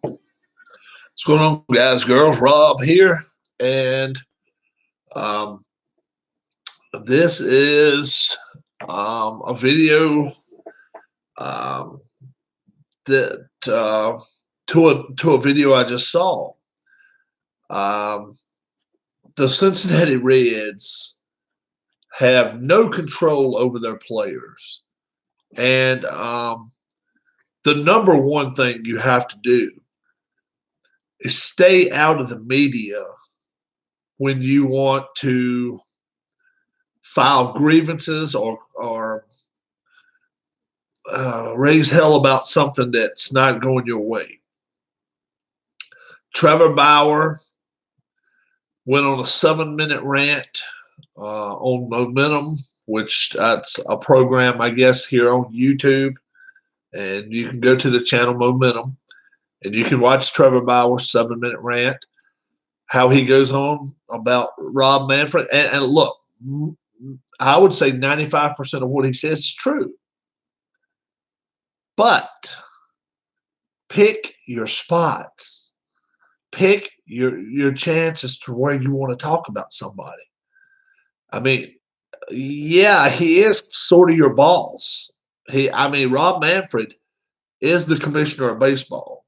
What's going on, guys, girls? Rob here, and um, this is a video um, that to a video I just saw. Um, the Cincinnati Reds have no control over their players, and the number one thing you have to do is stay out of the media when you want to file grievances or raise hell about something that's not going your way. Trevor Bauer went on a 7-minute rant on Momentum, which that's a program, I guess, here on YouTube. And you can go to the channel Momentum, and you can watch Trevor Bauer's 7-minute rant, how he goes on about Rob Manfred. And look, I would say 95% of what he says is true. But pick your spots. Pick your chances to where you want to talk about somebody. I mean, yeah, he is sort of your boss. Rob Manfred is the commissioner of baseball.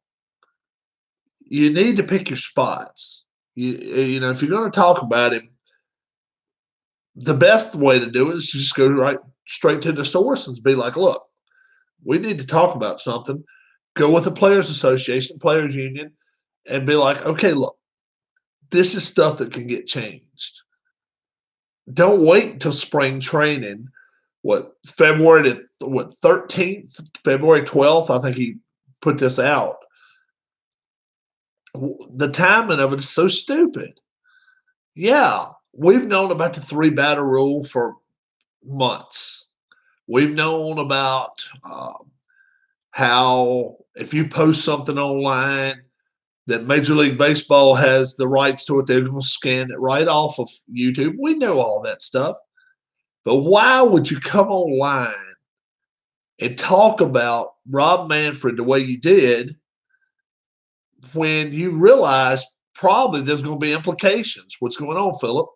You need to pick your spots. You know, if you're going to talk about him, the best way to do it is just go right straight to the source and be like, look, we need to talk about something. Go with the Players Association, Players Union, and be like, okay, look, this is stuff that can get changed. Don't wait until spring training. February 13th, February 12th, I think he put this out. The timing of it is so stupid. Yeah, we've known about the 3-batter rule for months. We've known about how if you post something online that Major League Baseball has the rights to it, they're going to scan it right off of YouTube. We know all that stuff. But why would you come online and talk about Rob Manfred the way you did when you realize probably there's going to be implications? What's going on, Philip?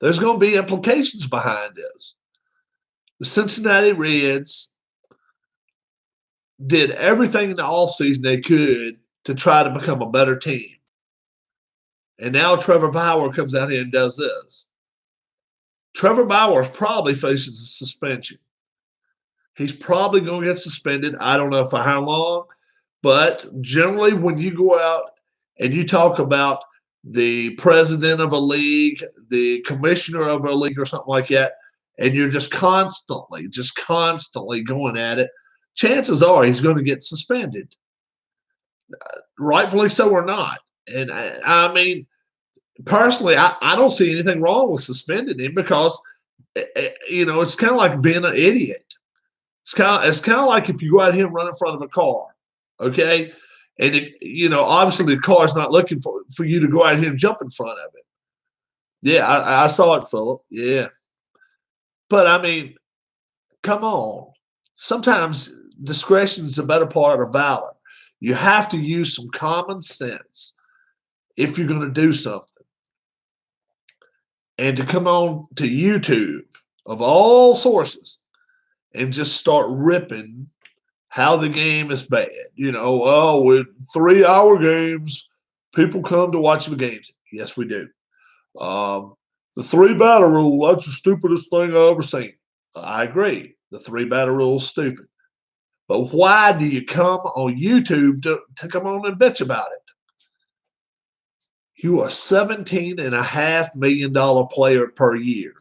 There's going to be implications behind this. The Cincinnati Reds did everything in the offseason they could to try to become a better team. And now Trevor Bauer comes out here and does this. Trevor Bauer is probably facing a suspension. He's probably going to get suspended. I don't know for how long. But generally, when you go out and you talk about the president of a league, the commissioner of a league or something like that, and you're just constantly going at it, chances are he's going to get suspended. Rightfully so or not. And I mean, personally, I don't see anything wrong with suspending him because, you know, it's kind of like being an idiot. It's kind of like if you go out here and run in front of a car, okay? And, you know, obviously the car's not looking for you to go out here and jump in front of it. Yeah, I saw it, Philip. Yeah. But, I mean, come on. Sometimes discretion is the better part of valor. You have to use some common sense if you're going to do something. And to come on to YouTube of all sources and just start ripping how the game is bad. You know, with 3-hour games, people come to watch the games. Yes, we do. The 3-batter rule, that's the stupidest thing I've ever seen. I agree. The 3-batter rule is stupid. But why do you come on YouTube to come on and bitch about it? You are $17.5 million player per year.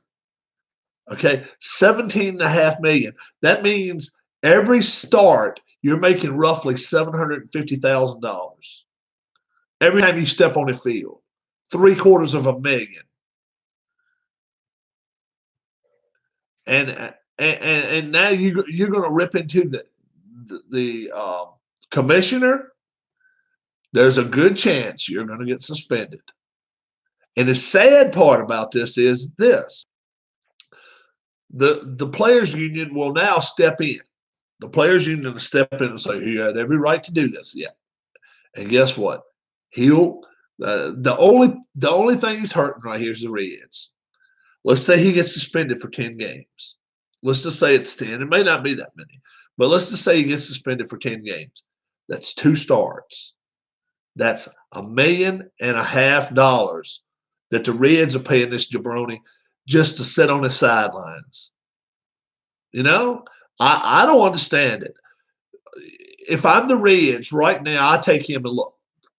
Okay, $17.5 million. That means every start you're making roughly $750,000. Every time you step on the field, $750,000. And now you're going to rip into the commissioner. There's a good chance you're going to get suspended. And the sad part about this is this. The players union will now step in. The players union to step in and say, he had every right to do this. Yeah. And guess what? He'll the only thing he's hurting right here is the Reds. Let's say he gets suspended for 10 games. Let's just say it's 10. It may not be that many, but let's just say he gets suspended for 10 games. That's 2 starts. That's $1.5 million that the Reds are paying this jabroni just to sit on the sidelines. You know, I don't understand it. If I'm the Reds right now, I take him and look.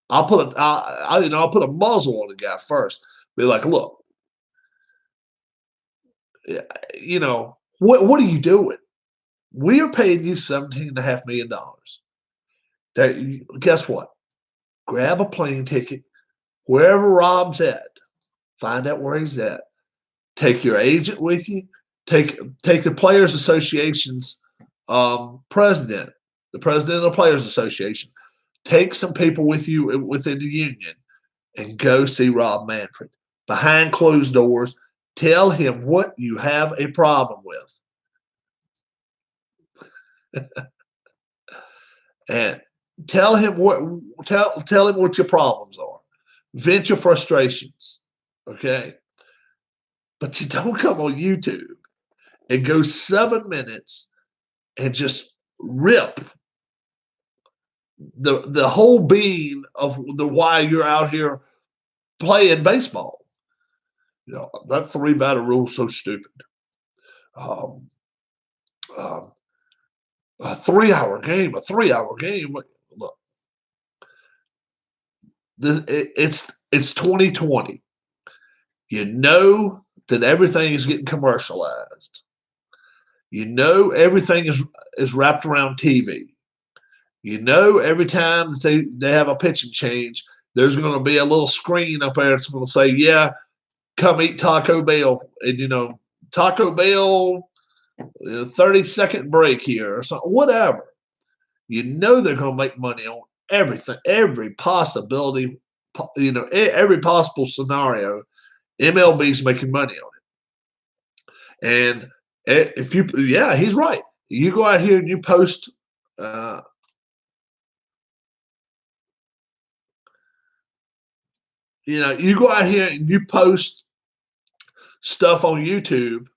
I'll put a muzzle on the guy first. Be like, look, what are you doing? We are paying you $17.5 million. Guess what? Grab a plane ticket wherever Rob's at. Find out where he's at. Take your agent with you. Take the Players Association's president, the president of the Players Association. Take some people with you within the union and go see Rob Manfred behind closed doors. Tell him what you have a problem with. And tell him what your problems are. Vent your frustrations. Okay? But you don't come on YouTube and go 7 minutes and just rip the whole being of the why you're out here playing baseball. That 3-batter rule is so stupid. A 3-hour game. Look, it's 2020. You know that everything is getting commercialized. You know everything is wrapped around TV. You know every time that they have a pitching change, there's going to be a little screen up there that's going to say, yeah, come eat Taco Bell. And, Taco Bell, 30-second break here or something, whatever. You know they're going to make money on everything, every possibility, every possible scenario. MLB's making money on it. And he's right. You go out here and you post you go out here and you post stuff on YouTube,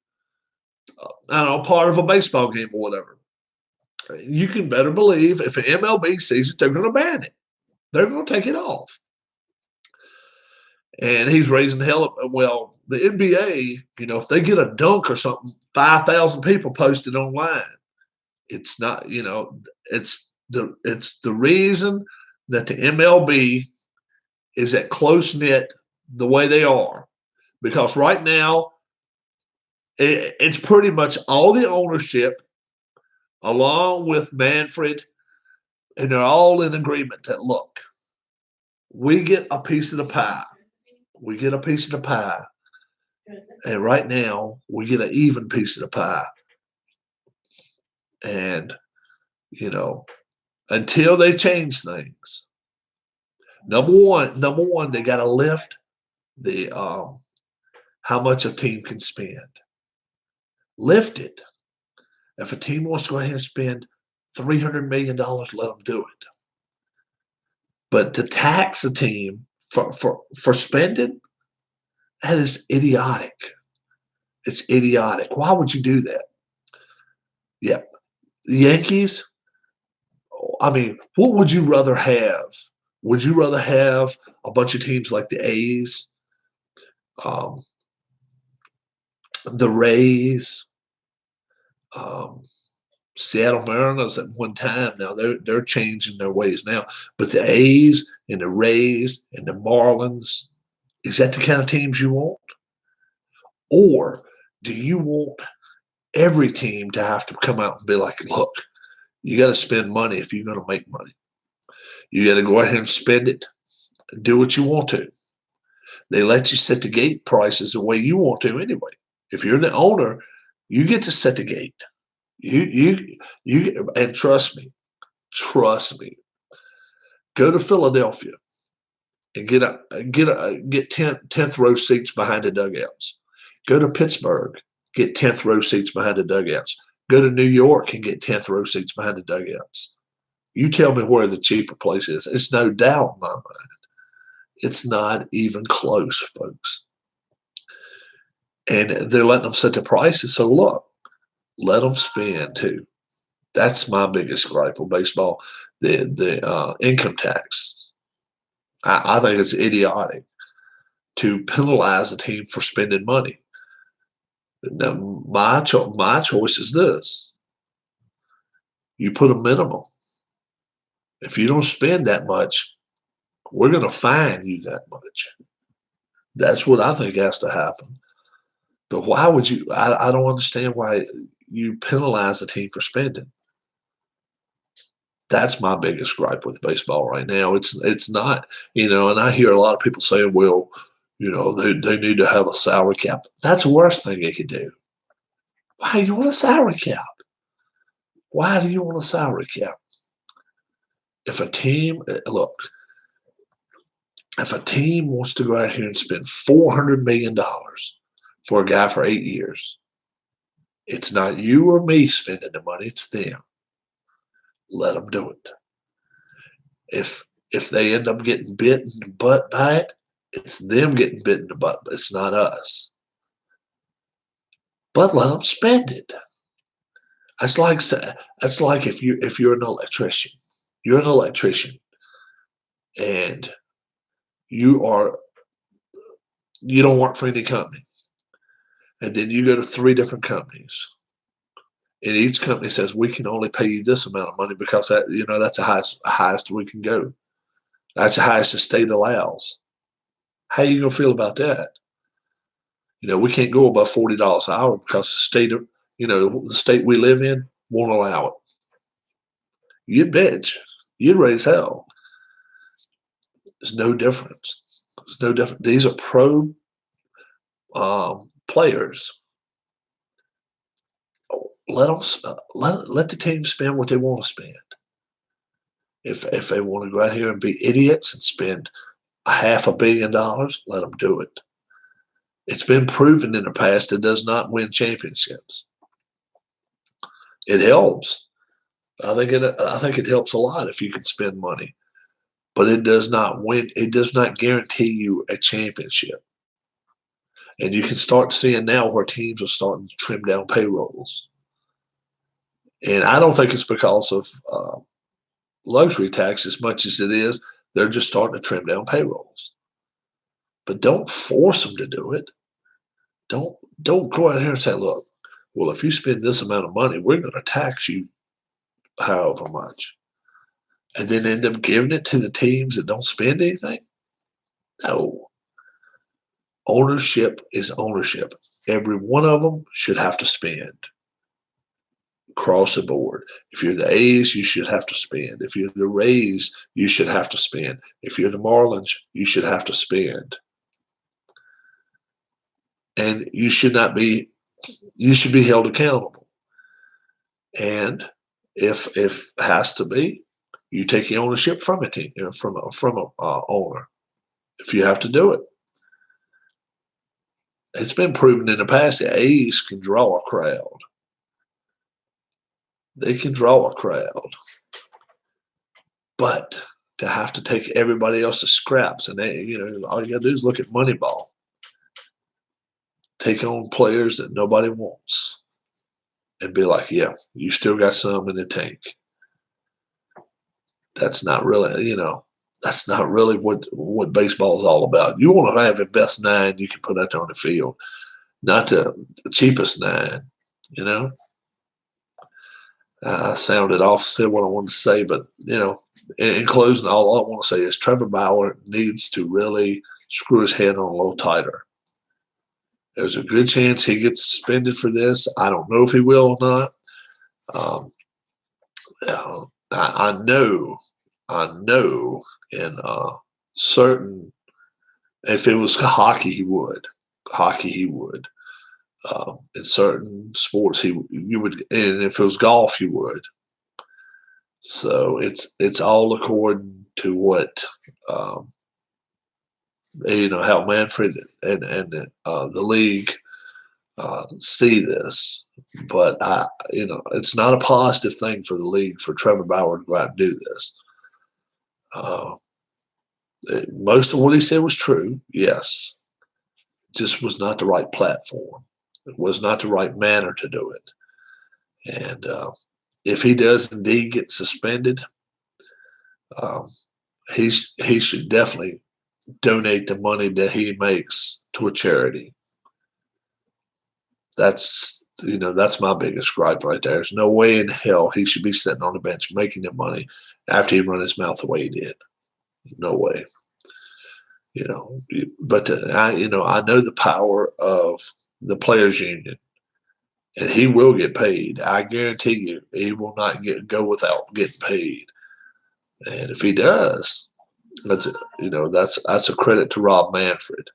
I don't know, part of a baseball game or whatever. You can better believe if an MLB sees it, they're going to ban it. They're going to take it off. And he's raising hell up. Well, the NBA, if they get a dunk or something, 5,000 people posted online. It's not, it's the reason that the MLB is that close-knit the way they are. Because right now, it's pretty much all the ownership, along with Manfred, and they're all in agreement that, look, we get a piece of the pie. We get a piece of the pie. And right now, we get an even piece of the pie. And, until they change things, number one, they got to lift the how much a team can spend. Lift it. If a team wants to go ahead and spend $300 million, let them do it. But to tax a team for spending, that is idiotic. It's idiotic. Why would you do that? Yeah. The Yankees, I mean, what would you rather have? Would you rather have a bunch of teams like the A's, the Rays, Seattle Mariners at one time? Now they're changing their ways now, but the A's and the Rays and the Marlins, is that the kind of teams you want? Or do you want every team to have to come out and be like, look, you got to spend money if you're going to make money. You got to go ahead and spend it and do what you want to. They let you set the gate prices the way you want to anyway. If you're the owner, you get to set the gate. You and trust me. Go to Philadelphia and get 10th row seats behind the dugouts. Go to Pittsburgh, get 10th row seats behind the dugouts. Go to New York and get 10th row seats behind the dugouts. You tell me where the cheaper place is. It's no doubt in my mind. It's not even close, folks. And they're letting them set the prices. So look, let them spend too. That's my biggest gripe with baseball. The income tax. I think it's idiotic to penalize a team for spending money. Now, my choice is this: you put a minimum. If you don't spend that much, we're going to fine you that much. That's what I think has to happen. But why would you? I don't understand why you penalize a team for spending. That's my biggest gripe with baseball right now. It's not, and I hear a lot of people saying, well, they need to have a salary cap. That's the worst thing they could do. Why do you want a salary cap? Why do you want a salary cap? If a team, look, if a team wants to go out here and spend $400 million for a guy for 8 years, it's not you or me spending the money, it's them. Let them do it. If they end up getting bit in the butt by it, it's them getting bit in the butt, but it's not us. But let them spend it. That's like if you're an electrician, and you don't work for any company, and then you go to 3 different companies, and each company says we can only pay you this amount of money because that's the highest we can go. That's the highest the state allows. How are you gonna feel about that? We can't go above $40 an hour because the state we live in won't allow it. You'd bitch. You'd raise hell. There's no difference. There's no difference. These are pro players. Let them let the team spend what they want to spend. If they want to go out here and be idiots and spend $500 million, let them do it. It's been proven in the past it does not win championships. It helps. I think it helps a lot if you can spend money, but it does not win. It does not guarantee you a championship. And you can start seeing now where teams are starting to trim down payrolls. And I don't think it's because of luxury tax as much as it is they're just starting to trim down payrolls. But don't force them to do it. Don't go out here and say, look, well, if you spend this amount of money, we're going to tax you however much. And then end up giving it to the teams that don't spend anything? No. Ownership is ownership. Every one of them should have to spend across the board. If you're the A's, you should have to spend. If you're the Rays, you should have to spend. If you're the Marlins, you should have to spend. And you should be held accountable. And if it has to be, you take the ownership from a team, from a owner. If you have to do it, it's been proven in the past the A's can draw a crowd. They can draw a crowd, but to have to take everybody else's scraps, and all you got to do is look at Moneyball. Take on players that nobody wants, and be like, yeah, you still got some in the tank. That's not really, that's not really what baseball is all about. You want to have the best 9 you can put out there on the field, not the cheapest 9, I sounded off, said what I wanted to say, but, in closing, all I want to say is Trevor Bauer needs to really screw his head on a little tighter. There's a good chance he gets suspended for this. I don't know if he will or not. I know in certain, if it was hockey, he would. In certain sports, you would, and if it was golf, you would. So it's all according to what how Manfred and the league see this, but it's not a positive thing for the league for Trevor Bauer to go out and do this. Uh, Most of what he said was true, yes. Just was not the right platform. It was not the right manner to do it. And if he does indeed get suspended, um, he should definitely donate the money that he makes to a charity. That's my biggest gripe right there. There's no way in hell he should be sitting on the bench making the money after he run his mouth the way he did. No way. But I know the power of the players union, and he will get paid. I guarantee you, he will not go without getting paid. And if he does, that's a credit to Rob Manfred.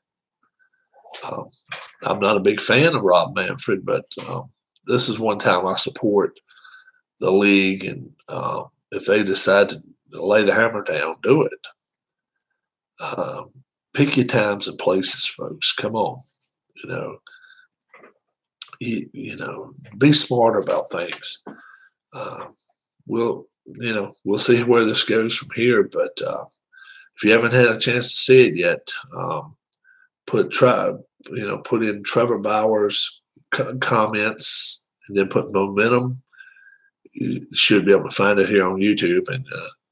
Um, I'm not a big fan of Rob Manfred, but this is one time I support the league, and if they decide to lay the hammer down, do it. Pick your times and places, folks. Come on, be smarter about things. We'll see where this goes from here. But if you haven't had a chance to see it yet, put in Trevor Bauer's comments and then put momentum. You should be able to find it here on YouTube, and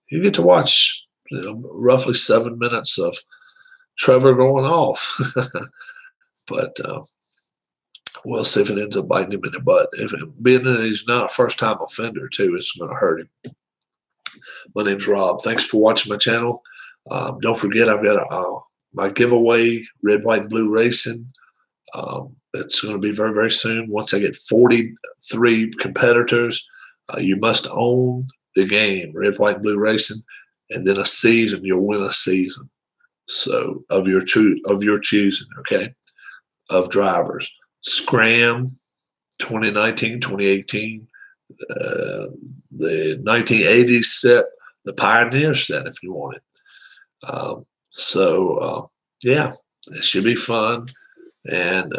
you get to watch roughly 7 minutes of Trevor going off. But we'll see if it ends up biting him in the butt. Being that he's not a first-time offender, too, it's going to hurt him. My name's Rob. Thanks for watching my channel. Don't forget, I've got my giveaway, Red, White, and Blue Racing. It's going to be very, very soon. Once I get 43 competitors, you must own the game, Red, White, and Blue Racing, and then a season. You'll win a season. So of your choosing, okay, of drivers. Scram 2019, 2018, the 1980s set, the Pioneer set if you want it. Yeah, it should be fun. And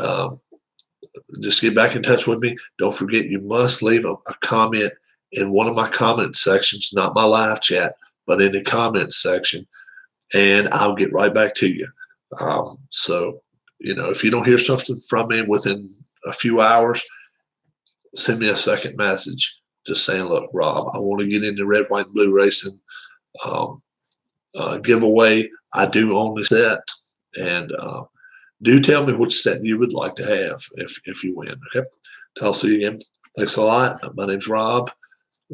just get back in touch with me. Don't forget, you must leave a comment in one of my comment sections, not my live chat, but in the comment section, and I'll get right back to you. If you don't hear something from me within a few hours, send me a second message just saying, look, Rob, I want to get into Red, White, and Blue Racing giveaway. I do own the set, and do tell me which set you would like to have if you win. Okay, I'll see you again. Thanks a lot. My name's Rob.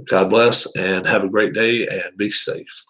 God bless, and have a great day, and be safe.